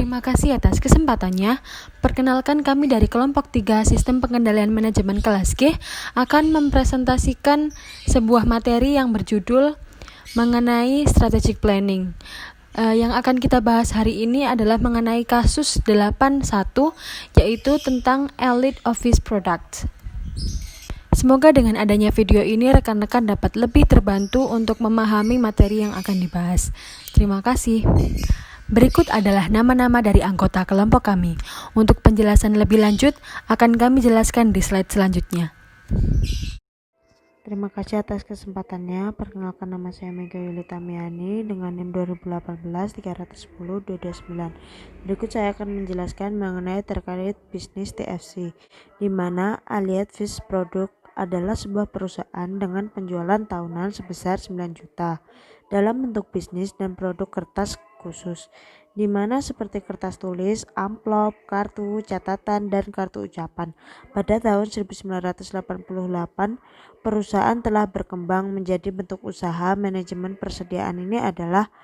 Terima kasih atas kesempatannya. Perkenalkan, kami dari kelompok 3 Sistem Pengendalian Manajemen kelas G akan mempresentasikan sebuah materi yang berjudul mengenai strategic planning. Yang akan kita bahas hari ini adalah mengenai kasus 81, yaitu tentang Elite Office Products. Semoga dengan adanya video ini rekan-rekan dapat lebih terbantu untuk memahami materi yang akan dibahas. Terima kasih. Berikut adalah nama-nama dari anggota kelompok kami. Untuk penjelasan lebih lanjut, akan kami jelaskan di slide selanjutnya. Terima kasih atas kesempatannya. Perkenalkan, nama saya Mega Yulita Miani dengan NIM 2018-310-229. Berikut saya akan menjelaskan mengenai terkait bisnis TFC, di mana Elite Fish Product adalah sebuah perusahaan dengan penjualan tahunan sebesar 9 juta dalam bentuk bisnis dan produk kertas khusus, di mana seperti kertas tulis, amplop, kartu catatan, dan kartu ucapan. Pada tahun 1988, perusahaan telah berkembang menjadi bentuk usaha. Manajemen persediaan ini adalah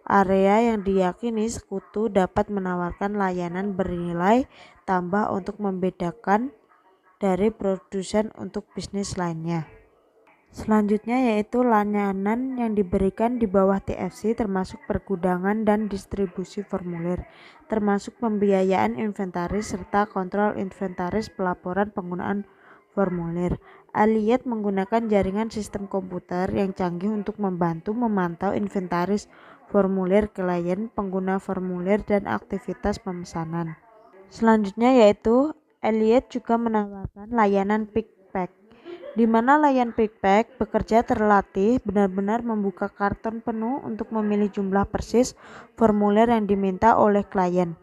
area yang diyakini sekutu dapat menawarkan layanan bernilai tambah untuk membedakan dari produsen untuk bisnis lainnya. Selanjutnya yaitu layanan yang diberikan di bawah TFC, termasuk pergudangan dan distribusi formulir, termasuk pembiayaan inventaris serta kontrol inventaris, pelaporan penggunaan formulir. Elite menggunakan jaringan sistem komputer yang canggih untuk membantu memantau inventaris formulir klien, pengguna formulir, dan aktivitas pemesanan. Selanjutnya yaitu Elite juga menawarkan layanan pick pack, di mana layan pick-pack bekerja terlatih benar-benar membuka karton penuh untuk memilih jumlah persis formulir yang diminta oleh klien.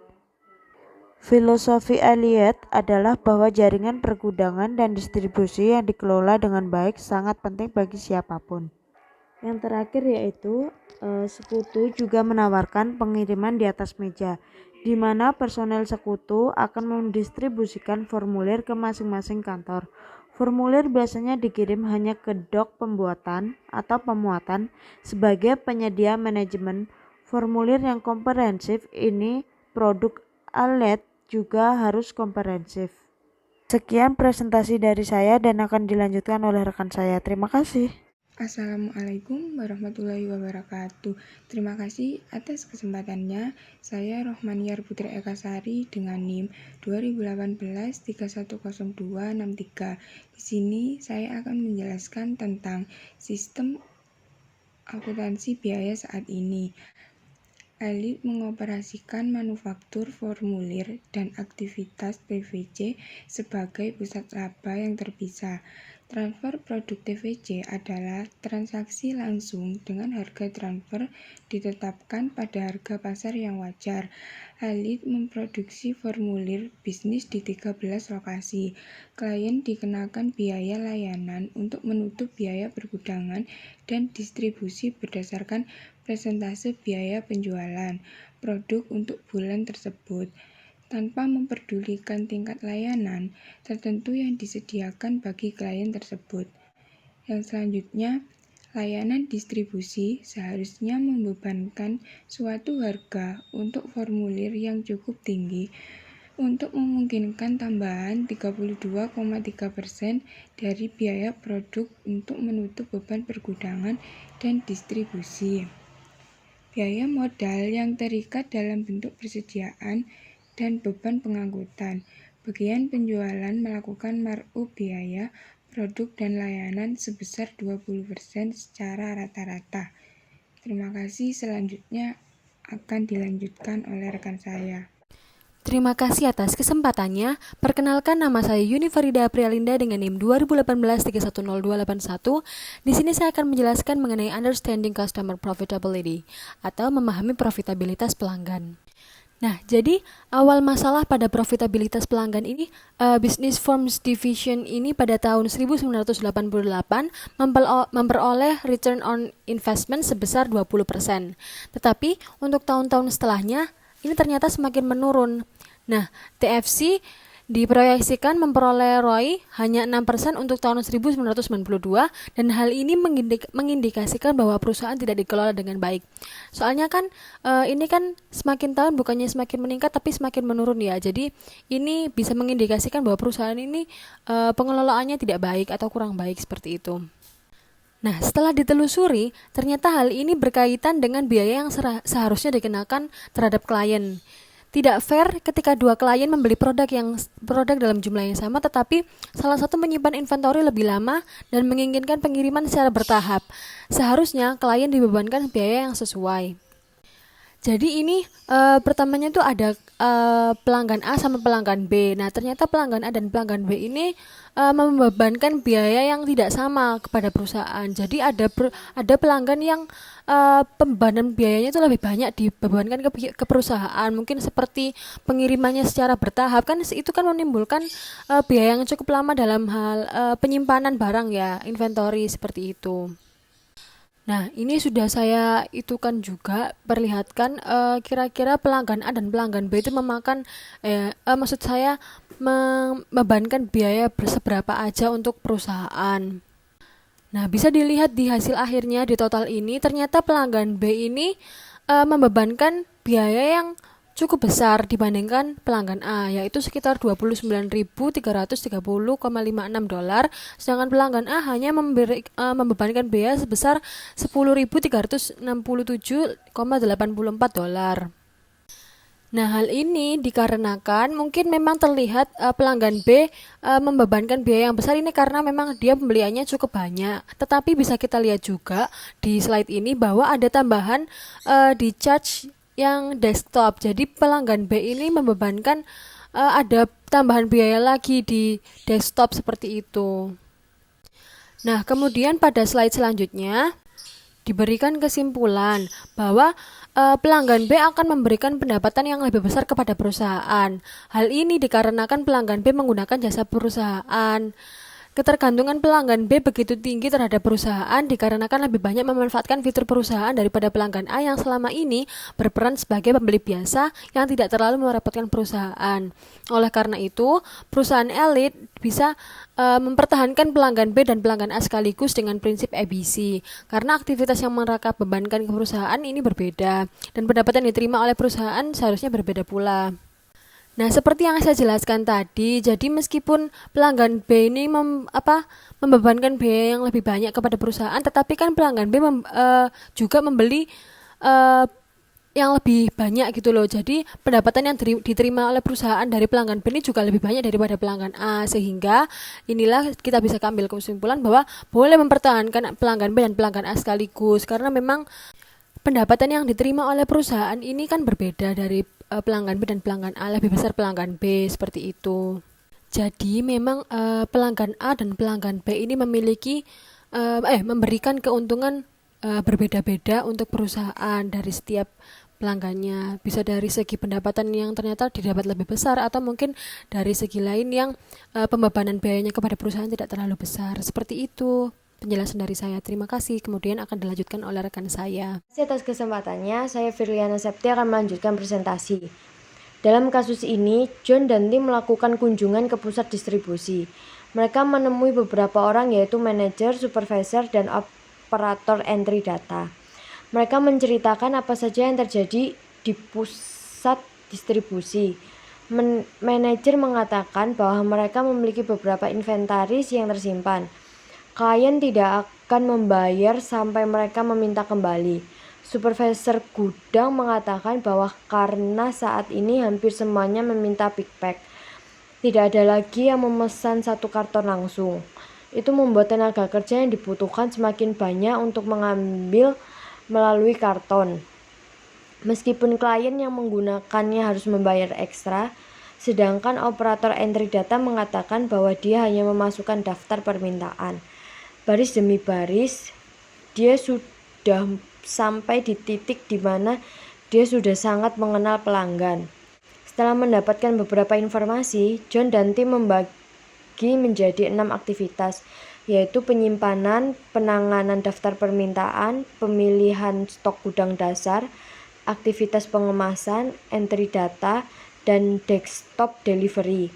Filosofi Elite adalah bahwa jaringan pergudangan dan distribusi yang dikelola dengan baik sangat penting bagi siapapun. Yang terakhir yaitu sekutu juga menawarkan pengiriman di atas meja, di mana personel sekutu akan mendistribusikan formulir ke masing-masing kantor. Formulir biasanya dikirim hanya ke dok pembuatan atau pemuatan. Sebagai penyedia manajemen formulir yang komprehensif ini, produk Elite juga harus komprehensif. Sekian presentasi dari saya dan akan dilanjutkan oleh rekan saya. Terima kasih. Assalamualaikum warahmatullahi wabarakatuh. Terima kasih atas kesempatannya. Saya Rohmaniar Putri Ekasari dengan NIM 2018-310-263. Di sini saya akan menjelaskan tentang sistem akuntansi biaya saat ini. Elite mengoperasikan manufaktur formulir dan aktivitas TVC sebagai pusat laba yang terpisah. Transfer produk TVC adalah transaksi langsung dengan harga transfer ditetapkan pada harga pasar yang wajar. Elite memproduksi formulir bisnis di 13 lokasi. Klien dikenakan biaya layanan untuk menutup biaya pergudangan dan distribusi berdasarkan persentase biaya penjualan produk untuk bulan tersebut, tanpa memperdulikan tingkat layanan tertentu yang disediakan bagi klien tersebut. Yang selanjutnya, layanan distribusi seharusnya membebankan suatu harga untuk formulir yang cukup tinggi untuk memungkinkan tambahan 32,3% dari biaya produk untuk menutup beban pergudangan dan distribusi. Biaya modal yang terikat dalam bentuk persediaan dan beban pengangkutan. Bagian penjualan melakukan markup biaya produk dan layanan sebesar 20% secara rata-rata. Terima kasih. Selanjutnya akan dilanjutkan oleh rekan saya. Terima kasih atas kesempatannya. Perkenalkan, nama saya Yuni Farida Aprialinda dengan NIM 2018-310-281. Di sini saya akan menjelaskan mengenai understanding customer profitability atau memahami profitabilitas pelanggan. Nah, jadi awal masalah pada profitabilitas pelanggan ini, Business Forms Division ini pada tahun 1988 memperoleh return on investment sebesar 20%. Tetapi untuk tahun-tahun setelahnya, ini ternyata semakin menurun. Nah, TFC diproyeksikan memperoleh ROI hanya 6% untuk tahun 1992 dan hal ini mengindikasikan bahwa perusahaan tidak dikelola dengan baik. Soalnya kan ini kan semakin tahun bukannya semakin meningkat tapi semakin menurun ya. Jadi ini bisa mengindikasikan bahwa perusahaan ini pengelolaannya tidak baik atau kurang baik seperti itu. Nah, setelah ditelusuri, ternyata hal ini berkaitan dengan biaya yang seharusnya dikenakan terhadap klien. Tidak fair ketika dua klien membeli produk dalam jumlah yang sama, tetapi salah satu menyimpan inventory lebih lama dan menginginkan pengiriman secara bertahap. Seharusnya klien dibebankan biaya yang sesuai. Jadi ini pertamanya tuh ada pelanggan A sama pelanggan B. Nah, ternyata pelanggan A dan pelanggan B ini membebankan biaya yang tidak sama kepada perusahaan. Jadi ada pelanggan yang pembebanan biayanya itu lebih banyak dibebankan ke perusahaan. Mungkin seperti pengirimannya secara bertahap, kan itu kan menimbulkan biaya yang cukup lama dalam hal penyimpanan barang ya, inventory seperti itu. Nah, ini sudah saya itukan juga, perlihatkan kira-kira pelanggan A dan pelanggan B itu maksud saya membebankan biaya seberapa aja untuk perusahaan. Nah, bisa dilihat di hasil akhirnya di total ini, ternyata pelanggan B ini membebankan biaya yang cukup besar dibandingkan pelanggan A, yaitu sekitar $29.330,56, sedangkan pelanggan A hanya membebankan biaya sebesar $10.367,84. Nah, hal ini dikarenakan mungkin memang terlihat pelanggan B membebankan biaya yang besar ini karena memang dia pembeliannya cukup banyak. Tetapi bisa kita lihat juga di slide ini bahwa ada tambahan di charge yang desktop. Jadi pelanggan B ini membebankan ada tambahan biaya lagi di desktop seperti itu. Nah, kemudian pada slide selanjutnya diberikan kesimpulan bahwa pelanggan B akan memberikan pendapatan yang lebih besar kepada perusahaan. Hal ini dikarenakan pelanggan B menggunakan jasa perusahaan. Ketergantungan pelanggan B begitu tinggi terhadap perusahaan dikarenakan lebih banyak memanfaatkan fitur perusahaan daripada pelanggan A yang selama ini berperan sebagai pembeli biasa yang tidak terlalu merepotkan perusahaan. Oleh karena itu, perusahaan elit bisa mempertahankan pelanggan B dan pelanggan A sekaligus dengan prinsip ABC, karena aktivitas yang mereka bebankan ke perusahaan ini berbeda, dan pendapatan yang diterima oleh perusahaan seharusnya berbeda pula. Nah, seperti yang saya jelaskan tadi, jadi meskipun pelanggan B ini membebankan biaya yang lebih banyak kepada perusahaan, tetapi kan pelanggan B juga membeli yang lebih banyak gitu loh. Jadi pendapatan yang diterima oleh perusahaan dari pelanggan B ini juga lebih banyak daripada pelanggan A, sehingga inilah kita bisa ambil kesimpulan bahwa boleh mempertahankan pelanggan B dan pelanggan A sekaligus, karena memang pendapatan yang diterima oleh perusahaan ini kan berbeda dari pelanggan B dan pelanggan A, lebih besar pelanggan B seperti itu. Jadi memang pelanggan A dan pelanggan B ini memberikan keuntungan berbeda-beda untuk perusahaan dari setiap pelanggannya. Bisa dari segi pendapatan yang ternyata didapat lebih besar, atau mungkin dari segi lain yang pembebanan biayanya kepada perusahaan tidak terlalu besar. Seperti itu penjelasan dari saya. Terima kasih. Kemudian akan dilanjutkan oleh rekan saya. Terima kasih atas kesempatannya. Saya Firliana Septi akan melanjutkan presentasi. Dalam kasus ini, John dan tim melakukan kunjungan ke pusat distribusi. Mereka menemui beberapa orang, yaitu manajer, supervisor, dan operator entry data. Mereka menceritakan apa saja yang terjadi di pusat distribusi. Manajer mengatakan bahwa mereka memiliki beberapa inventaris yang tersimpan. Klien tidak akan membayar sampai mereka meminta kembali. Supervisor gudang mengatakan bahwa karena saat ini hampir semuanya meminta pick pack, tidak ada lagi yang memesan satu karton langsung. Itu membuat tenaga kerja yang dibutuhkan semakin banyak untuk mengambil melalui karton. Meskipun klien yang menggunakannya harus membayar ekstra, sedangkan operator entry data mengatakan bahwa dia hanya memasukkan daftar permintaan. Baris demi baris, dia sudah sampai di titik di mana dia sudah sangat mengenal pelanggan. Setelah mendapatkan beberapa informasi, John dan tim membagi menjadi 6 aktivitas, yaitu penyimpanan, penanganan daftar permintaan, pemilihan stok gudang dasar, aktivitas pengemasan, entry data, dan desktop delivery.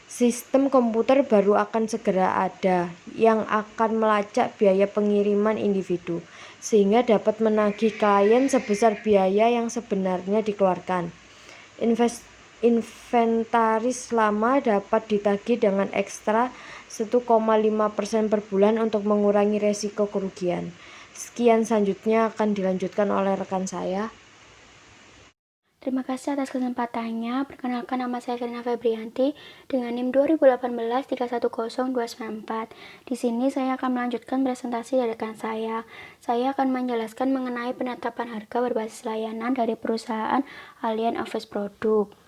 Sistem komputer baru akan segera ada yang akan melacak biaya pengiriman individu, sehingga dapat menagih klien sebesar biaya yang sebenarnya dikeluarkan. Inventaris lama dapat ditagih dengan ekstra 1,5% per bulan untuk mengurangi resiko kerugian. Sekian, selanjutnya akan dilanjutkan oleh rekan saya. Terima kasih atas kesempatannya. Perkenalkan, nama saya Karina Febrianti dengan NIM 2018-310294. Di sini saya akan melanjutkan presentasi dari rekan saya. Saya akan menjelaskan mengenai penetapan harga berbasis layanan dari perusahaan Allied Office Product.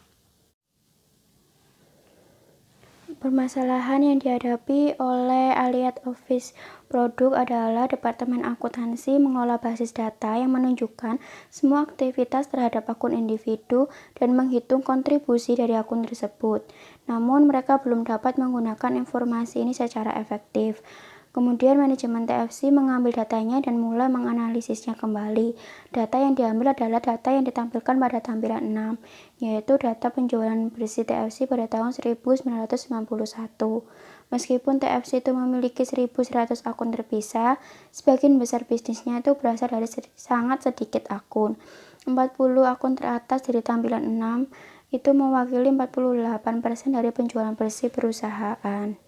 Permasalahan yang dihadapi oleh Allied Office Product adalah Departemen Akuntansi mengolah basis data yang menunjukkan semua aktivitas terhadap akun individu dan menghitung kontribusi dari akun tersebut. Namun mereka belum dapat menggunakan informasi ini secara efektif. Kemudian manajemen TFC mengambil datanya dan mulai menganalisisnya kembali. Data yang diambil adalah data yang ditampilkan pada tampilan 6, yaitu data penjualan bersih TFC pada tahun 1991. Meskipun TFC itu memiliki 1.100 akun terpisah, sebagian besar bisnisnya itu berasal dari sangat sedikit akun. 40 akun teratas dari tampilan 6 itu mewakili 48% dari penjualan bersih perusahaan.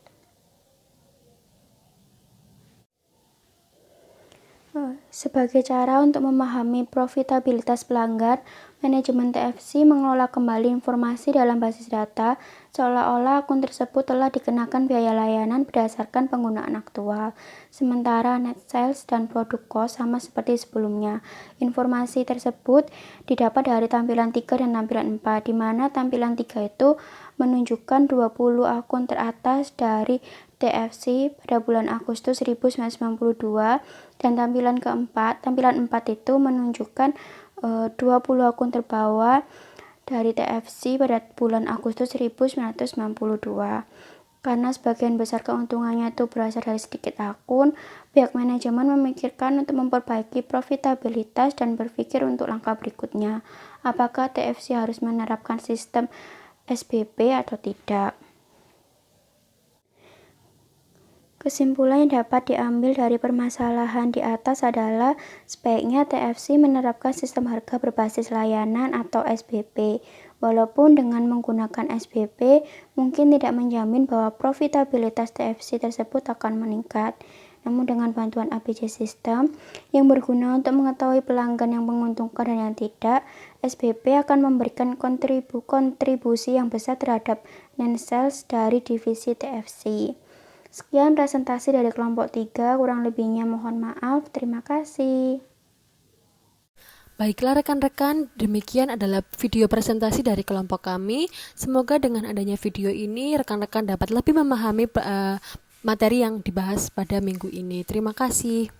Sebagai cara untuk memahami profitabilitas pelanggan, manajemen TFC mengelola kembali informasi dalam basis data seolah-olah akun tersebut telah dikenakan biaya layanan berdasarkan penggunaan aktual. Sementara net sales dan produk cost sama seperti sebelumnya. Informasi tersebut didapat dari tampilan 3 dan tampilan 4, di mana tampilan 3 itu menunjukkan 20 akun teratas dari TFC pada bulan Agustus 1992, dan tampilan 4 itu menunjukkan 20 akun terbawah dari TFC pada bulan Agustus 1992. Karena sebagian besar keuntungannya itu berasal dari sedikit akun, pihak manajemen memikirkan untuk memperbaiki profitabilitas dan berpikir untuk langkah berikutnya. Apakah TFC harus menerapkan sistem SBP atau tidak? Kesimpulan yang dapat diambil dari permasalahan di atas adalah sebaiknya TFC menerapkan sistem harga berbasis layanan atau SBP. Walaupun dengan menggunakan SBP mungkin tidak menjamin bahwa profitabilitas TFC tersebut akan meningkat. Namun dengan bantuan ABC System yang berguna untuk mengetahui pelanggan yang menguntungkan dan yang tidak, SBP akan memberikan kontribusi yang besar terhadap net sales dari divisi TFC. Sekian presentasi dari kelompok 3, kurang lebihnya mohon maaf. Terima kasih. Baiklah rekan-rekan, demikian adalah video presentasi dari kelompok kami. Semoga dengan adanya video ini, rekan-rekan dapat lebih memahami materi yang dibahas pada minggu ini. Terima kasih.